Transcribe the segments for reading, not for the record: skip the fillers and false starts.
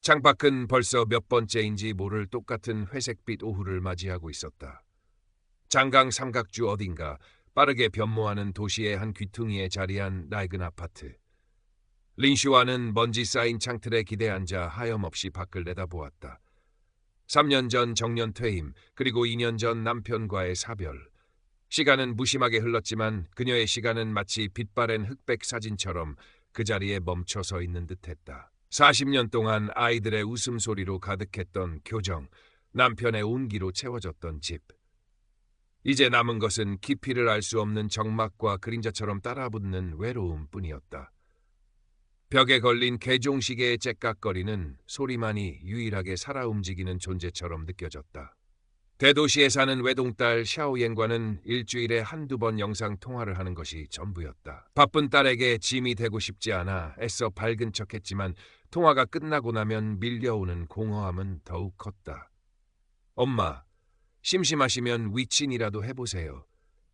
창밖은 벌써 몇 번째인지 모를 똑같은 회색빛 오후를 맞이하고 있었다. 장강 삼각주 어딘가 빠르게 변모하는 도시의 한 귀퉁이에 자리한 낡은 아파트. 린슈아는 먼지 쌓인 창틀에 기대앉아 하염없이 밖을 내다보았다. 3년 전 정년 퇴임, 그리고 2년 전 남편과의 사별. 시간은 무심하게 흘렀지만 그녀의 시간은 마치 빛바랜 흑백 사진처럼 그 자리에 멈춰 서 있는 듯했다. 40년 동안 아이들의 웃음소리로 가득했던 교정, 남편의 온기로 채워졌던 집. 이제 남은 것은 깊이를 알 수 없는 적막과 그림자처럼 따라붙는 외로움뿐이었다. 벽에 걸린 개종시계의 째깍거리는 소리만이 유일하게 살아 움직이는 존재처럼 느껴졌다. 대도시에 사는 외동딸 샤오옌과는 일주일에 한두 번 영상 통화를 하는 것이 전부였다. 바쁜 딸에게 짐이 되고 싶지 않아 애써 밝은 척했지만 통화가 끝나고 나면 밀려오는 공허함은 더욱 컸다. 엄마, 심심하시면 위친이라도 해보세요.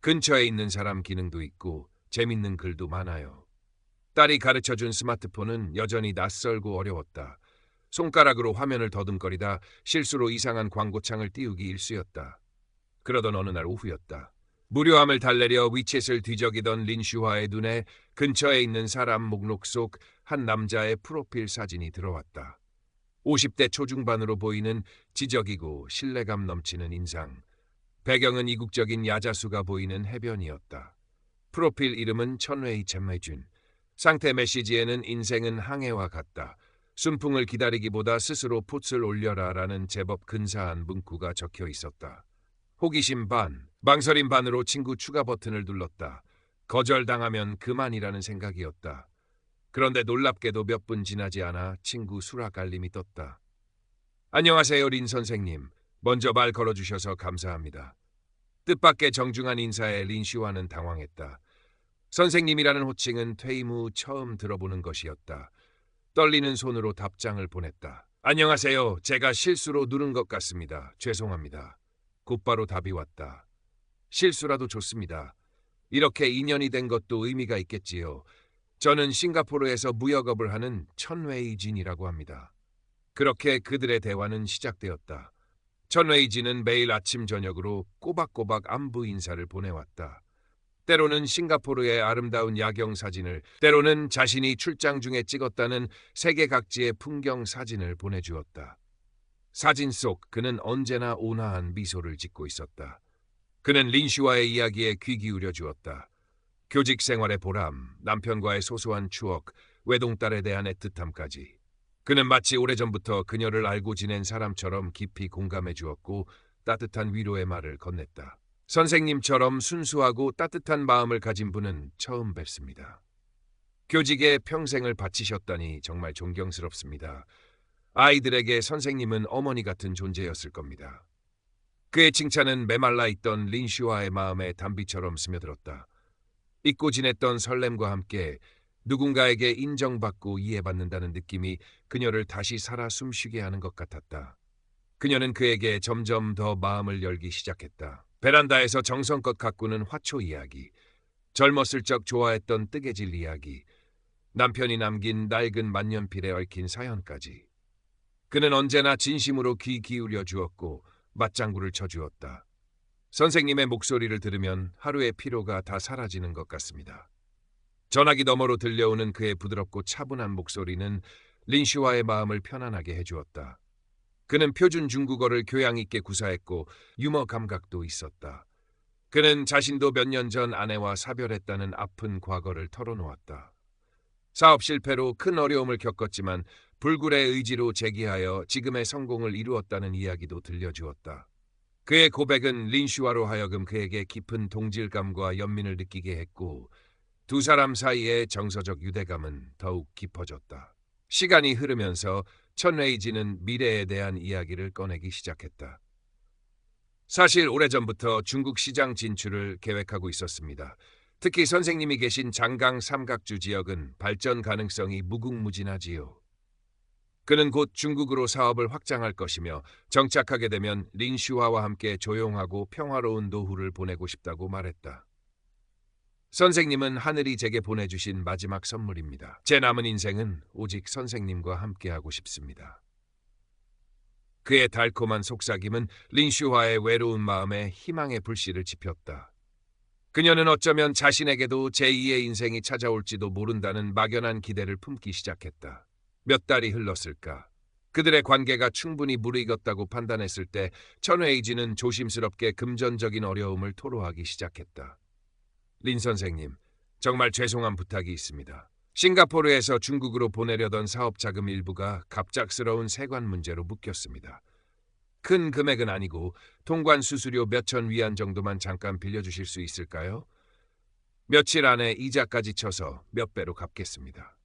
근처에 있는 사람 기능도 있고 재밌는 글도 많아요. 딸이 가르쳐준 스마트폰은 여전히 낯설고 어려웠다. 손가락으로 화면을 더듬거리다 실수로 이상한 광고창을 띄우기 일쑤였다. 그러던 어느 날 오후였다. 무료함을 달래려 위챗을 뒤적이던 린슈화의 눈에 근처에 있는 사람 목록 속 한 남자의 프로필 사진이 들어왔다. 50대 초중반으로 보이는 지적이고 신뢰감 넘치는 인상. 배경은 이국적인 야자수가 보이는 해변이었다. 프로필 이름은 천웨이 잼매준. 상태 메시지에는 인생은 항해와 같다. 순풍을 기다리기보다 스스로 풋을 올려라라는 제법 근사한 문구가 적혀 있었다. 호기심 반, 망설임 반으로 친구 추가 버튼을 눌렀다. 거절당하면 그만이라는 생각이었다. 그런데 놀랍게도 몇 분 지나지 않아 친구 수락 알림이 떴다. 안녕하세요, 린 선생님. 먼저 말 걸어주셔서 감사합니다. 뜻밖의 정중한 인사에 린슈와는 당황했다. 선생님이라는 호칭은 퇴임 후 처음 들어보는 것이었다. 떨리는 손으로 답장을 보냈다. 안녕하세요. 제가 실수로 누른 것 같습니다. 죄송합니다. 곧바로 답이 왔다. 실수라도 좋습니다. 이렇게 인연이 된 것도 의미가 있겠지요. 저는 싱가포르에서 무역업을 하는 천웨이진이라고 합니다. 그렇게 그들의 대화는 시작되었다. 천웨이진은 매일 아침 저녁으로 꼬박꼬박 안부 인사를 보내왔다. 때로는 싱가포르의 아름다운 야경 사진을, 때로는 자신이 출장 중에 찍었다는 세계 각지의 풍경 사진을 보내주었다. 사진 속 그는 언제나 온화한 미소를 짓고 있었다. 그는 린슈와의 이야기에 귀 기울여 주었다. 교직 생활의 보람, 남편과의 소소한 추억, 외동딸에 대한 애틋함까지. 그는 마치 오래전부터 그녀를 알고 지낸 사람처럼 깊이 공감해 주었고 따뜻한 위로의 말을 건넸다. 선생님처럼 순수하고 따뜻한 마음을 가진 분은 처음 뵙습니다. 교직에 평생을 바치셨다니 정말 존경스럽습니다. 아이들에게 선생님은 어머니 같은 존재였을 겁니다. 그의 칭찬은 메말라 있던 린슈아의 마음에 단비처럼 스며들었다. 잊고 지냈던 설렘과 함께 누군가에게 인정받고 이해받는다는 느낌이 그녀를 다시 살아 숨쉬게 하는 것 같았다. 그녀는 그에게 점점 더 마음을 열기 시작했다. 베란다에서 정성껏 가꾸는 화초 이야기, 젊었을 적 좋아했던 뜨개질 이야기, 남편이 남긴 낡은 만년필에 얽힌 사연까지. 그는 언제나 진심으로 귀 기울여 주었고 맞장구를 쳐주었다. 선생님의 목소리를 들으면 하루의 피로가 다 사라지는 것 같습니다. 전화기 너머로 들려오는 그의 부드럽고 차분한 목소리는 린슈와의 마음을 편안하게 해주었다. 그는 표준 중국어를 교양 있게 구사했고 유머 감각도 있었다. 그는 자신도 몇 년 전 아내와 사별했다는 아픈 과거를 털어놓았다. 사업 실패로 큰 어려움을 겪었지만 불굴의 의지로 재기하여 지금의 성공을 이루었다는 이야기도 들려주었다. 그의 고백은 린슈와로 하여금 그에게 깊은 동질감과 연민을 느끼게 했고 두 사람 사이의 정서적 유대감은 더욱 깊어졌다. 시간이 흐르면서 천웨이지는 미래에 대한 이야기를 꺼내기 시작했다. 사실 오래전부터 중국 시장 진출을 계획하고 있었습니다. 특히 선생님이 계신 장강 삼각주 지역은 발전 가능성이 무궁무진하지요. 그는 곧 중국으로 사업을 확장할 것이며 정착하게 되면 린슈아와 함께 조용하고 평화로운 노후를 보내고 싶다고 말했다. 선생님은 하늘이 제게 보내주신 마지막 선물입니다. 제 남은 인생은 오직 선생님과 함께하고 싶습니다. 그의 달콤한 속삭임은 린슈화의 외로운 마음에 희망의 불씨를 지폈다. 그녀는 어쩌면 자신에게도 제2의 인생이 찾아올지도 모른다는 막연한 기대를 품기 시작했다. 몇 달이 흘렀을까? 그들의 관계가 충분히 무르익었다고 판단했을 때 천웨이지는 조심스럽게 금전적인 어려움을 토로하기 시작했다. 린 선생님, 정말 죄송한 부탁이 있습니다. 싱가포르에서 중국으로 보내려던 사업 자금 일부가 갑작스러운 세관 문제로 묶였습니다. 큰 금액은 아니고 통관 수수료 몇천 위안 정도만 잠깐 빌려주실 수 있을까요? 며칠 안에 이자까지 쳐서 몇 배로 갚겠습니다.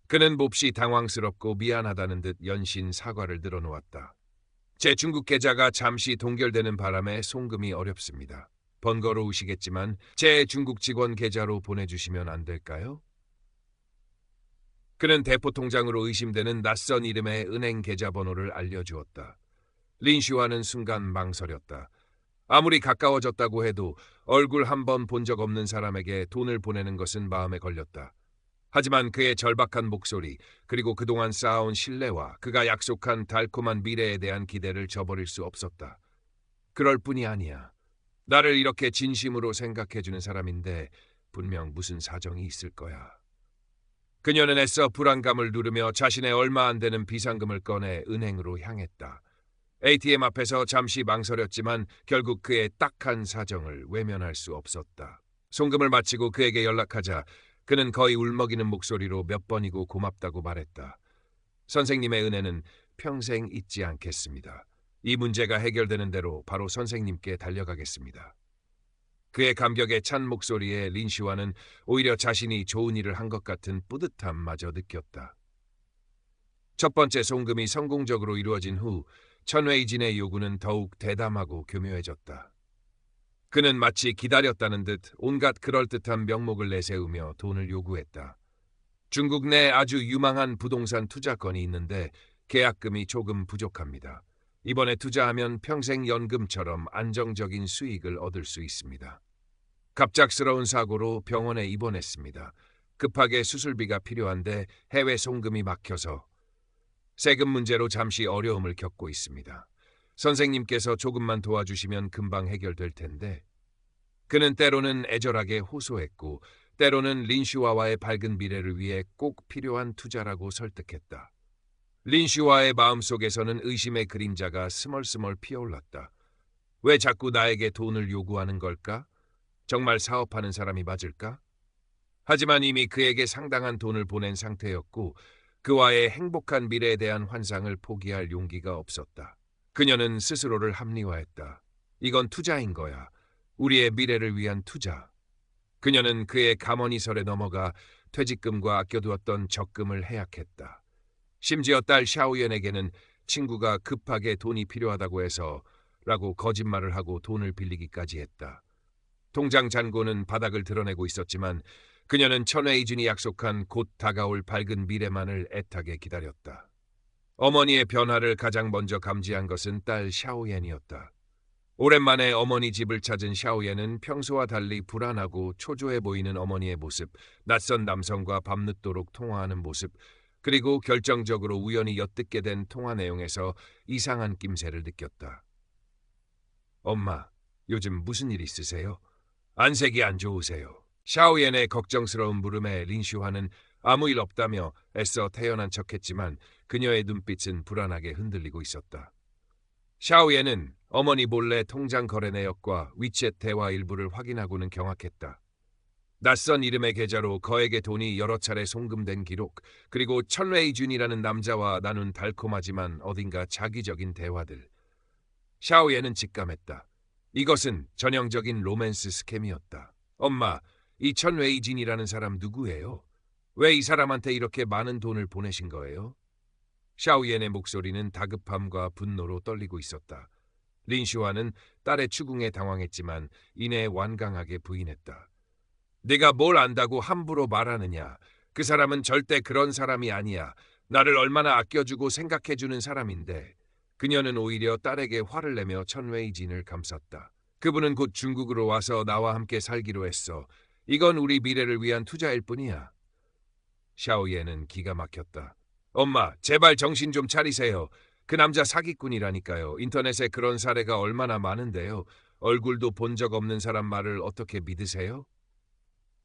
그는 몹시 당황스럽고 미안하다는 듯 연신 사과를 늘어놓았다. 제 중국 계좌가 잠시 동결되는 바람에 송금이 어렵습니다. 번거로우시겠지만 제 중국 직원 계좌로 보내주시면 안 될까요? 그는 대포 통장으로 의심되는 낯선 이름의 은행 계좌번호를 알려주었다. 린슈와는 순간 망설였다. 아무리 가까워졌다고 해도 얼굴 한 번 본 적 없는 사람에게 돈을 보내는 것은 마음에 걸렸다. 하지만 그의 절박한 목소리, 그리고 그동안 쌓아온 신뢰와 그가 약속한 달콤한 미래에 대한 기대를 저버릴 수 없었다. 그럴 뿐이 아니야. 나를 이렇게 진심으로 생각해주는 사람인데 분명 무슨 사정이 있을 거야. 그녀는 애써 불안감을 누르며 자신의 얼마 안 되는 비상금을 꺼내 은행으로 향했다. ATM 앞에서 잠시 망설였지만 결국 그의 딱한 사정을 외면할 수 없었다. 송금을 마치고 그에게 연락하자 그는 거의 울먹이는 목소리로 몇 번이고 고맙다고 말했다. 선생님의 은혜는 평생 잊지 않겠습니다. 이 문제가 해결되는 대로 바로 선생님께 달려가겠습니다. 그의 감격에 찬 목소리에 린슈와는 오히려 자신이 좋은 일을 한 것 같은 뿌듯함마저 느꼈다. 첫 번째 송금이 성공적으로 이루어진 후 천웨이진의 요구는 더욱 대담하고 교묘해졌다. 그는 마치 기다렸다는 듯 온갖 그럴듯한 명목을 내세우며 돈을 요구했다. 중국 내 아주 유망한 부동산 투자건이 있는데 계약금이 조금 부족합니다. 이번에 투자하면 평생 연금처럼 안정적인 수익을 얻을 수 있습니다. 갑작스러운 사고로 병원에 입원했습니다. 급하게 수술비가 필요한데 해외 송금이 막혀서 세금 문제로 잠시 어려움을 겪고 있습니다. 선생님께서 조금만 도와주시면 금방 해결될 텐데. 그는 때로는 애절하게 호소했고 때로는 린슈와와의 밝은 미래를 위해 꼭 필요한 투자라고 설득했다. 린슈와의 마음속에서는 의심의 그림자가 스멀스멀 피어올랐다. 왜 자꾸 나에게 돈을 요구하는 걸까? 정말 사업하는 사람이 맞을까? 하지만 이미 그에게 상당한 돈을 보낸 상태였고 그와의 행복한 미래에 대한 환상을 포기할 용기가 없었다. 그녀는 스스로를 합리화했다. 이건 투자인 거야. 우리의 미래를 위한 투자. 그녀는 그의 감언이설에 넘어가 퇴직금과 아껴두었던 적금을 해약했다. 심지어 딸 샤오연에게는 친구가 급하게 돈이 필요하다고 해서 라고 거짓말을 하고 돈을 빌리기까지 했다. 통장 잔고는 바닥을 드러내고 있었지만 그녀는 천웨이준이 약속한 곧 다가올 밝은 미래만을 애타게 기다렸다. 어머니의 변화를 가장 먼저 감지한 것은 딸 샤오옌이었다. 오랜만에 어머니 집을 찾은 샤오옌은 평소와 달리 불안하고 초조해 보이는 어머니의 모습, 낯선 남성과 밤늦도록 통화하는 모습, 그리고 결정적으로 우연히 엿듣게 된 통화 내용에서 이상한 낌새를 느꼈다. 엄마, 요즘 무슨 일 있으세요? 안색이 안 좋으세요. 샤오옌의 걱정스러운 물음에 린슈화는 아무 일 없다며 애써 태연한 척했지만 그녀의 눈빛은 불안하게 흔들리고 있었다. 샤오옌은 어머니 몰래 통장 거래 내역과 위챗 대화 일부를 확인하고는 경악했다. 낯선 이름의 계좌로 거액의 돈이 여러 차례 송금된 기록, 그리고 천웨이준이라는 남자와 나눈 달콤하지만 어딘가 자기적인 대화들. 샤오옌은 직감했다. 이것은 전형적인 로맨스 스캠이었다. 엄마, 이 천웨이진이라는 사람 누구예요? 왜 이 사람한테 이렇게 많은 돈을 보내신 거예요? 샤오옌의 목소리는 다급함과 분노로 떨리고 있었다. 린슈아는 딸의 추궁에 당황했지만 이내 완강하게 부인했다. 네가 뭘 안다고 함부로 말하느냐. 그 사람은 절대 그런 사람이 아니야. 나를 얼마나 아껴주고 생각해주는 사람인데. 그녀는 오히려 딸에게 화를 내며 천웨이진을 감쌌다. 그분은 곧 중국으로 와서 나와 함께 살기로 했어. 이건 우리 미래를 위한 투자일 뿐이야. 샤오옌은 기가 막혔다. 엄마, 제발 정신 좀 차리세요. 그 남자 사기꾼이라니까요. 인터넷에 그런 사례가 얼마나 많은데요. 얼굴도 본 적 없는 사람 말을 어떻게 믿으세요?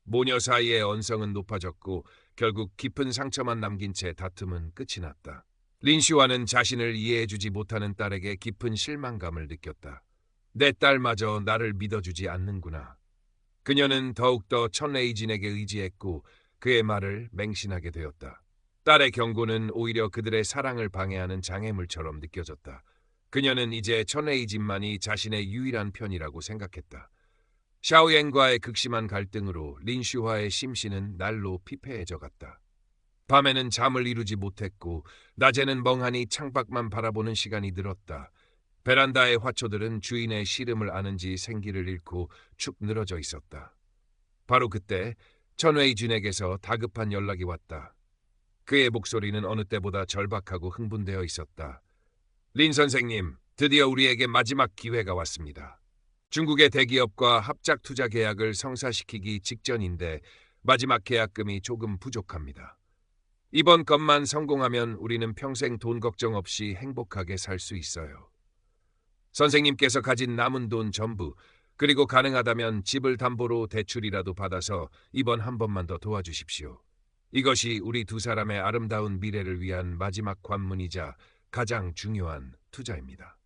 모녀 사이의 언성은 높아졌고 결국 깊은 상처만 남긴 채 다툼은 끝이 났다. 린슈와는 자신을 이해해주지 못하는 딸에게 깊은 실망감을 느꼈다. 내 딸마저 나를 믿어주지 않는구나. 그녀는 더욱더 천레이진에게 의지했고 그의 말을 맹신하게 되었다. 딸의 경고는 오히려 그들의 사랑을 방해하는 장애물처럼 느껴졌다. 그녀는 이제 천레이진만이 자신의 유일한 편이라고 생각했다. 샤오옌과의 극심한 갈등으로 린슈화의 심신은 날로 피폐해져 갔다. 밤에는 잠을 이루지 못했고 낮에는 멍하니 창밖만 바라보는 시간이 늘었다. 베란다의 화초들은 주인의 시름을 아는지 생기를 잃고 축 늘어져 있었다. 바로 그때 천웨이준에게서 다급한 연락이 왔다. 그의 목소리는 어느 때보다 절박하고 흥분되어 있었다. 린 선생님, 드디어 우리에게 마지막 기회가 왔습니다. 중국의 대기업과 합작 투자 계약을 성사시키기 직전인데 마지막 계약금이 조금 부족합니다. 이번 건만 성공하면 우리는 평생 돈 걱정 없이 행복하게 살 수 있어요. 선생님께서 가진 남은 돈 전부, 그리고 가능하다면 집을 담보로 대출이라도 받아서 이번 한 번만 더 도와주십시오. 이것이 우리 두 사람의 아름다운 미래를 위한 마지막 관문이자 가장 중요한 투자입니다.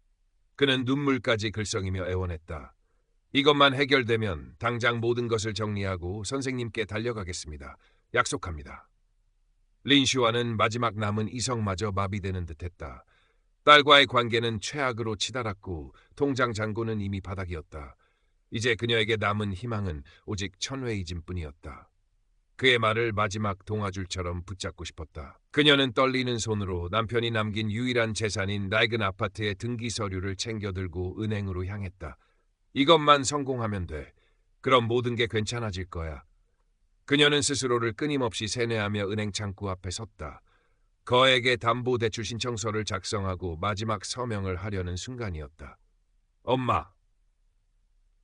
그는 눈물까지 글썽이며 애원했다. 이것만 해결되면 당장 모든 것을 정리하고 선생님께 달려가겠습니다. 약속합니다. 린슈와는 마지막 남은 이성마저 마비되는 듯했다. 딸과의 관계는 최악으로 치달았고 통장 잔고는 이미 바닥이었다. 이제 그녀에게 남은 희망은 오직 천웨이진뿐이었다. 그의 말을 마지막 동아줄처럼 붙잡고 싶었다. 그녀는 떨리는 손으로 남편이 남긴 유일한 재산인 낡은 아파트의 등기 서류를 챙겨 들고 은행으로 향했다. 이것만 성공하면 돼. 그럼 모든 게 괜찮아질 거야. 그녀는 스스로를 끊임없이 세뇌하며 은행 창구 앞에 섰다. 거액의 담보대출 신청서를 작성하고 마지막 서명을 하려는 순간이었다. 엄마!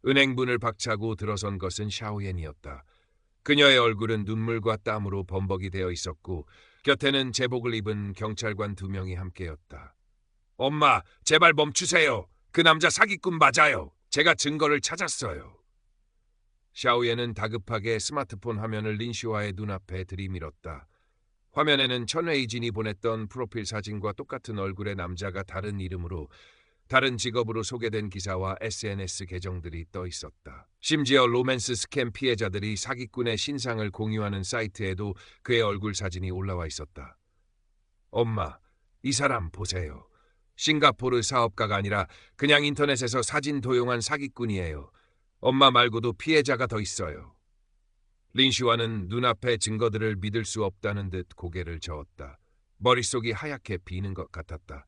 은행 문을 박차고 들어선 것은 샤오옌이었다. 그녀의 얼굴은 눈물과 땀으로 범벅이 되어 있었고 곁에는 제복을 입은 경찰관 2명이 함께였다. 엄마, 제발 멈추세요. 그 남자 사기꾼 맞아요. 제가 증거를 찾았어요. 샤오옌은 다급하게 스마트폰 화면을 린슈와의 눈앞에 들이밀었다. 화면에는 천웨이진이 보냈던 프로필 사진과 똑같은 얼굴의 남자가 다른 이름으로 다른 직업으로 소개된 기사와 SNS 계정들이 떠 있었다. 심지어 로맨스 스캠 피해자들이 사기꾼의 신상을 공유하는 사이트에도 그의 얼굴 사진이 올라와 있었다. 엄마, 이 사람 보세요. 싱가포르 사업가가 아니라 그냥 인터넷에서 사진 도용한 사기꾼이에요. 엄마 말고도 피해자가 더 있어요. 린슈와는 눈앞의 증거들을 믿을 수 없다는 듯 고개를 저었다. 머릿속이 하얗게 비는 것 같았다.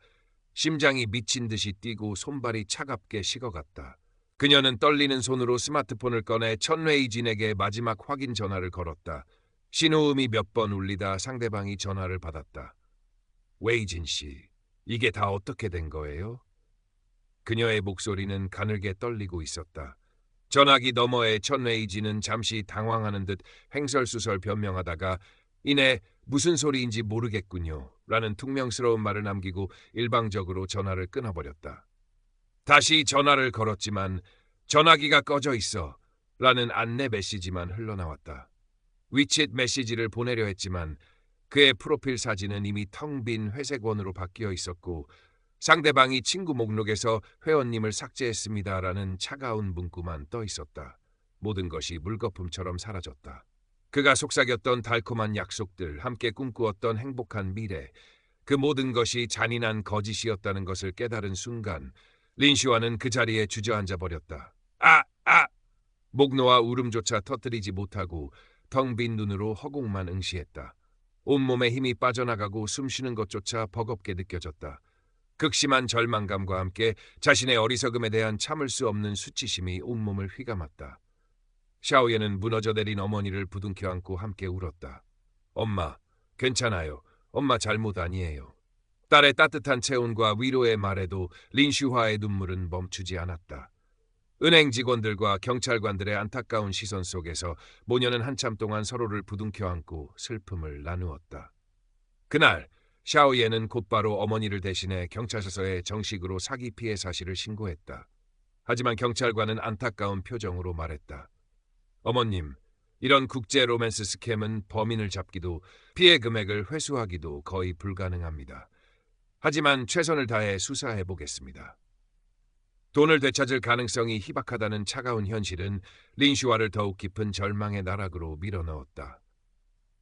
심장이 미친 듯이 뛰고 손발이 차갑게 식어갔다. 그녀는 떨리는 손으로 스마트폰을 꺼내 천웨이진에게 마지막 확인 전화를 걸었다. 신호음이 몇 번 울리다 상대방이 전화를 받았다. 웨이진 씨, 이게 다 어떻게 된 거예요? 그녀의 목소리는 가늘게 떨리고 있었다. 전화기 너머의 천웨이진은 잠시 당황하는 듯 횡설수설 변명하다가 이내 무슨 소리인지 모르겠군요. 라는 퉁명스러운 말을 남기고 일방적으로 전화를 끊어버렸다. 다시 전화를 걸었지만 전화기가 꺼져 있어. 라는 안내 메시지만 흘러나왔다. 위챗 메시지를 보내려 했지만 그의 프로필 사진은 이미 텅 빈 회색 원으로 바뀌어 있었고 상대방이 친구 목록에서 회원님을 삭제했습니다라는 차가운 문구만 떠 있었다. 모든 것이 물거품처럼 사라졌다. 그가 속삭였던 달콤한 약속들, 함께 꿈꾸었던 행복한 미래, 그 모든 것이 잔인한 거짓이었다는 것을 깨달은 순간 린슈와는 그 자리에 주저앉아 버렸다. 목 놓아 울음조차 터뜨리지 못하고 텅 빈 눈으로 허공만 응시했다. 온몸에 힘이 빠져나가고 숨쉬는 것조차 버겁게 느껴졌다. 극심한 절망감과 함께 자신의 어리석음에 대한 참을 수 없는 수치심이 온몸을 휘감았다. 샤오옌은 무너져 내린 어머니를 부둥켜 안고 함께 울었다. 엄마, 괜찮아요. 엄마 잘못 아니에요. 딸의 따뜻한 체온과 위로의 말에도 린슈화의 눈물은 멈추지 않았다. 은행 직원들과 경찰관들의 안타까운 시선 속에서 모녀는 한참 동안 서로를 부둥켜 안고 슬픔을 나누었다. 그날 샤오예는 곧바로 어머니를 대신해 경찰서에 정식으로 사기 피해 사실을 신고했다. 하지만 경찰관은 안타까운 표정으로 말했다. 어머님, 이런 국제 로맨스 스캠은 범인을 잡기도 피해 금액을 회수하기도 거의 불가능합니다. 하지만 최선을 다해 수사해 보겠습니다. 돈을 되찾을 가능성이 희박하다는 차가운 현실은 린슈아를 더욱 깊은 절망의 나락으로 밀어넣었다.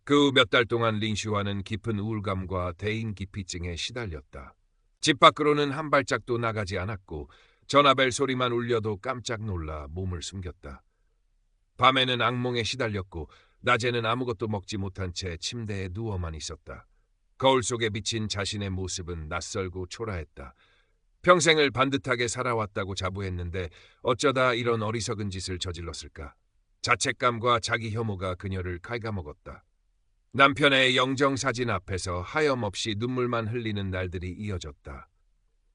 그 후 몇 달 동안 린슈아는 깊은 우울감과 대인기피증에 시달렸다. 집 밖으로는 한 발짝도 나가지 않았고 전화벨 소리만 울려도 깜짝 놀라 몸을 숨겼다. 밤에는 악몽에 시달렸고 낮에는 아무것도 먹지 못한 채 침대에 누워만 있었다. 거울 속에 비친 자신의 모습은 낯설고 초라했다. 평생을 반듯하게 살아왔다고 자부했는데 어쩌다 이런 어리석은 짓을 저질렀을까? 자책감과 자기 혐오가 그녀를 갉아먹었다. 남편의 영정사진 앞에서 하염없이 눈물만 흘리는 날들이 이어졌다.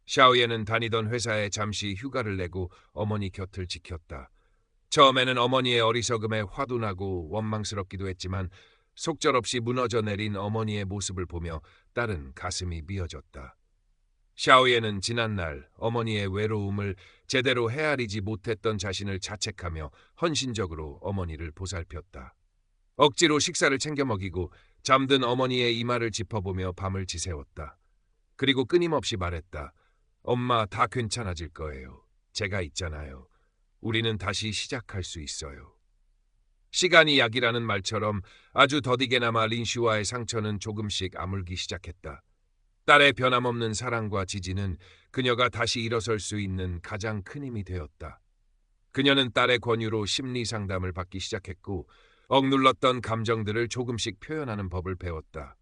샤오예는 다니던 회사에 잠시 휴가를 내고 어머니 곁을 지켰다. 처음에는 어머니의 어리석음에 화도 나고 원망스럽기도 했지만 속절없이 무너져 내린 어머니의 모습을 보며 딸은 가슴이 미어졌다. 샤오예는 지난날 어머니의 외로움을 제대로 헤아리지 못했던 자신을 자책하며 헌신적으로 어머니를 보살폈다. 억지로 식사를 챙겨 먹이고 잠든 어머니의 이마를 짚어보며 밤을 지새웠다. 그리고 끊임없이 말했다. 엄마, 다 괜찮아질 거예요. 제가 있잖아요. 우리는 다시 시작할 수 있어요. 시간이 약이라는 말처럼 아주 더디게나마 린슈아의 상처는 조금씩 아물기 시작했다. 딸의 변함없는 사랑과 지지는 그녀가 다시 일어설 수 있는 가장 큰 힘이 되었다. 그녀는 딸의 권유로 심리 상담을 받기 시작했고 억눌렀던 감정들을 조금씩 표현하는 법을 배웠다.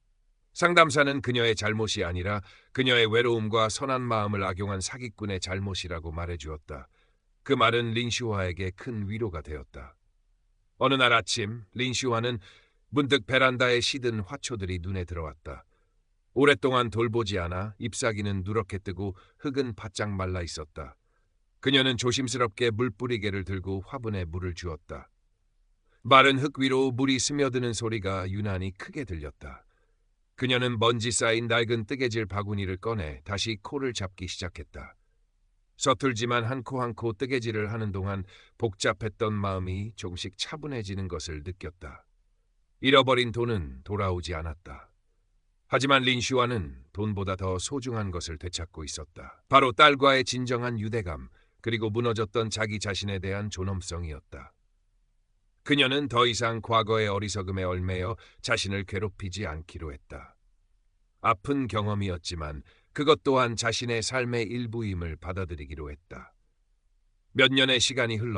상담사는 그녀의 잘못이 아니라 그녀의 외로움과 선한 마음을 악용한 사기꾼의 잘못이라고 말해주었다. 그 말은 린슈아에게 큰 위로가 되었다. 어느 날 아침 린슈아는 문득 베란다에 시든 화초들이 눈에 들어왔다. 오랫동안 돌보지 않아 잎사귀는 누렇게 뜨고 흙은 바짝 말라 있었다. 그녀는 조심스럽게 물뿌리개를 들고 화분에 물을 주었다. 마른 흙 위로 물이 스며드는 소리가 유난히 크게 들렸다. 그녀는 먼지 쌓인 낡은 뜨개질 바구니를 꺼내 다시 코를 잡기 시작했다. 서툴지만 한 코 한 코 뜨개질을 하는 동안 복잡했던 마음이 조금씩 차분해지는 것을 느꼈다. 잃어버린 돈은 돌아오지 않았다. 하지만 린슈아는 돈보다 더 소중한 것을 되찾고 있었다. 바로 딸과의 진정한 유대감, 그리고 무너졌던 자기 자신에 대한 존엄성이었다. 그녀는 더 이상 과거의 어리석음에 얽매여 자신을 괴롭히지 않기로 했다. 아픈 경험이었지만 그것 또한 자신의 삶의 일부임을 받아들이기로 했다. 몇 년의 시간이 흘러